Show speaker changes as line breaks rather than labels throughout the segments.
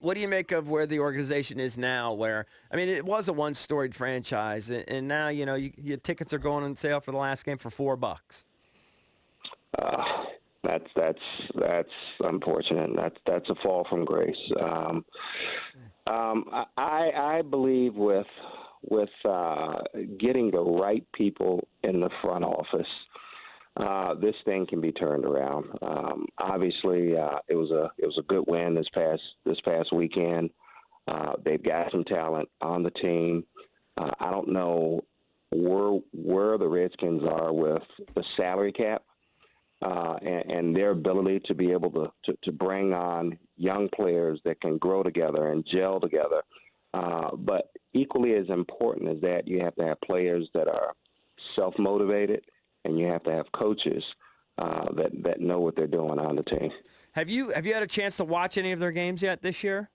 What do you make of where the organization is now? Where, I mean, it was a one-storied franchise, and now, your tickets are going on sale for the last game for $4.
Uh, that's unfortunate. That's a fall from grace. I believe with getting the right people in the front office, this thing can be turned around. Obviously, it was a good win this past weekend. They've got some talent on the team. I don't know where the Redskins are with the salary cap and their ability to be able to bring on young players that can grow together and gel together. But equally as important as that, you have to have players that are self-motivated, and you have to have coaches that know what they're doing on the team.
Have you had a chance to watch any of their games yet this year?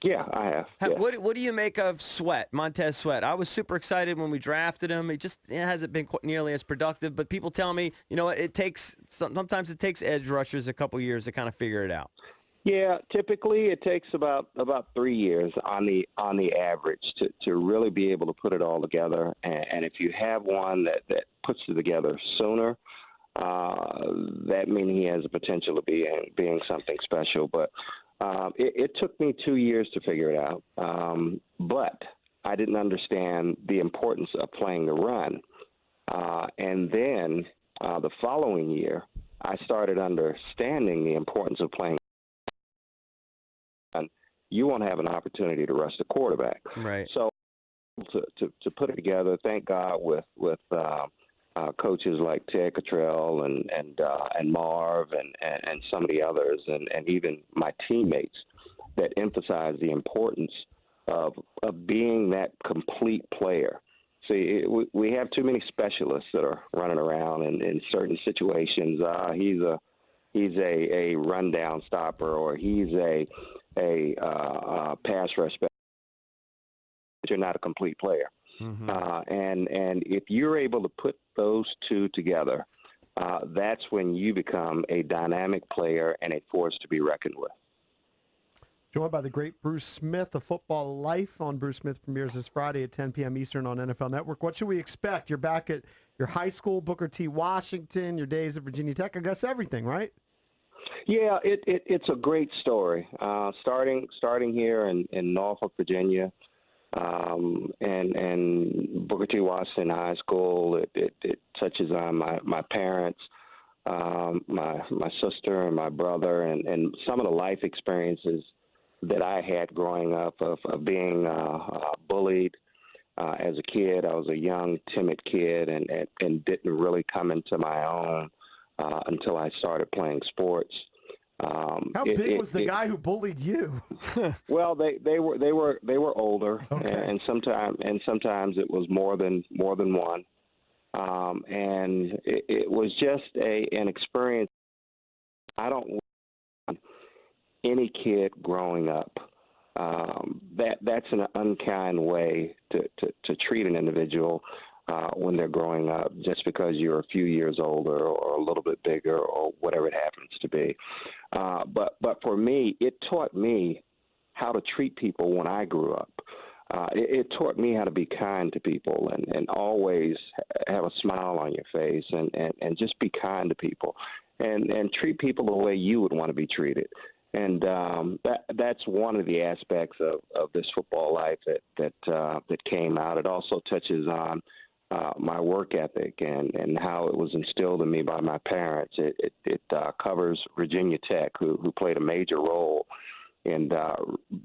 Yeah, I have. Yeah.
What do you make of Sweat, Montez Sweat? I was super excited when we drafted him. It hasn't been quite nearly as productive, but people tell me, sometimes it takes edge rushers a couple years to kind of figure it out.
Yeah, typically it takes about 3 years on the average to really be able to put it all together. And if you have one that puts it together sooner, that means he has the potential of being something special. But it took me 2 years to figure it out. But I didn't understand the importance of playing the run. And then the following year, I started understanding the importance of playing. You won't have an opportunity to rush the quarterback.
Right.
So to put it together, thank God with coaches like Ted Cottrell and Marv and some of the others and even my teammates that emphasize the importance of being that complete player. See, we have too many specialists that are running around in certain situations. He's a rundown stopper, or he's a pass rush back. You're not a complete player.
Mm-hmm.
And if you're able to put those two together, that's when you become a dynamic player and a force to be reckoned with.
Joined by the great Bruce Smith, A Football Life on Bruce Smith premieres this Friday at 10 p.m. Eastern on NFL Network. What should we expect? You're back at your high school, Booker T. Washington, your days at Virginia Tech. I guess everything, right?
Yeah, it's a great story. Starting here in Norfolk, Virginia, and Booker T. Washington High School. It touches on my parents, my sister and my brother, and some of the life experiences that I had growing up of being bullied as a kid. I was a young, timid kid and didn't really come into my own until I started playing sports.
How big was the guy who bullied you?
Well, they were older,
okay.
and sometimes it was more than one, and it was just an experience. I don't want any kid growing up. That's an unkind way to treat an individual when they're growing up, just because you're a few years older or a little bit bigger or whatever it happens to be. But for me, it taught me how to treat people when I grew up. It taught me how to be kind to people and always have a smile on your face and just be kind to people and treat people the way you would want to be treated. And that's one of the aspects of this football life that came out. It also touches on my work ethic and how it was instilled in me by my parents. It covers Virginia Tech, who played a major role in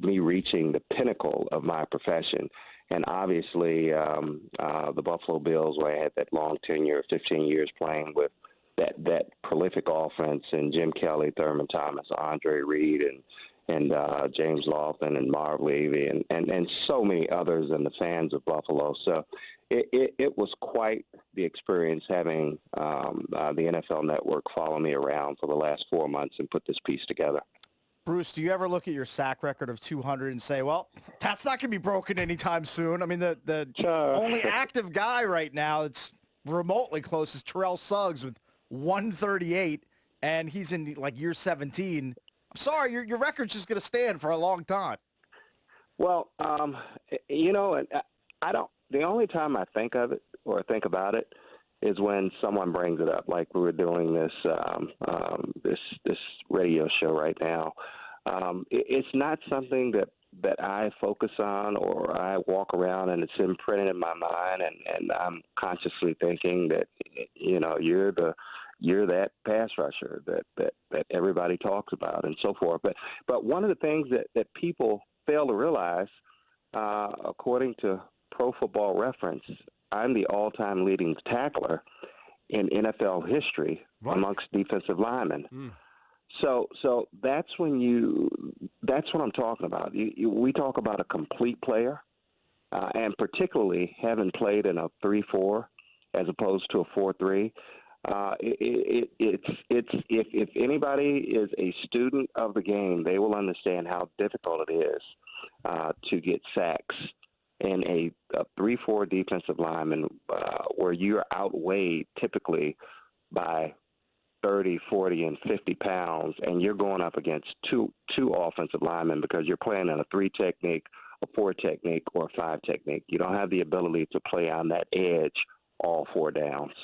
me reaching the pinnacle of my profession. And obviously the Buffalo Bills, where I had that long tenure, 15 years playing with that prolific offense, and Jim Kelly, Thurman Thomas, Andre Reed, and James Lofton and Marv Levy and so many others, and the fans of Buffalo. So it was quite the experience having the NFL Network follow me around for the last 4 months and put this piece together.
Bruce, do you ever look at your sack record of 200 and say, well, that's not going to be broken anytime soon? I mean, the only active guy right now that's remotely close is Terrell Suggs with 138, and he's in like year 17 I'm sorry, your record's just going to stand for a long time.
Well, you know, and I don't. The only time I think of it or think about it is when someone brings it up, like we were doing this this radio show right now. It's not something that I focus on or I walk around and it's imprinted in my mind, and I'm consciously thinking that, you know, you're that pass rusher that everybody talks about and so forth. But one of the things that people fail to realize, according to Pro Football Reference, I'm the all-time leading tackler in NFL history amongst defensive linemen. So that's what I'm talking about. We talk about a complete player, and particularly having played in a 3-4 as opposed to a 4-3. If anybody is a student of the game, they will understand how difficult it is to get sacks in a 3-4 defensive lineman, where you're outweighed typically by 30, 40, and 50 pounds, and you're going up against two offensive linemen because you're playing in a 3 technique, a 4 technique, or a 5 technique. You don't have the ability to play on that edge all 4 downs.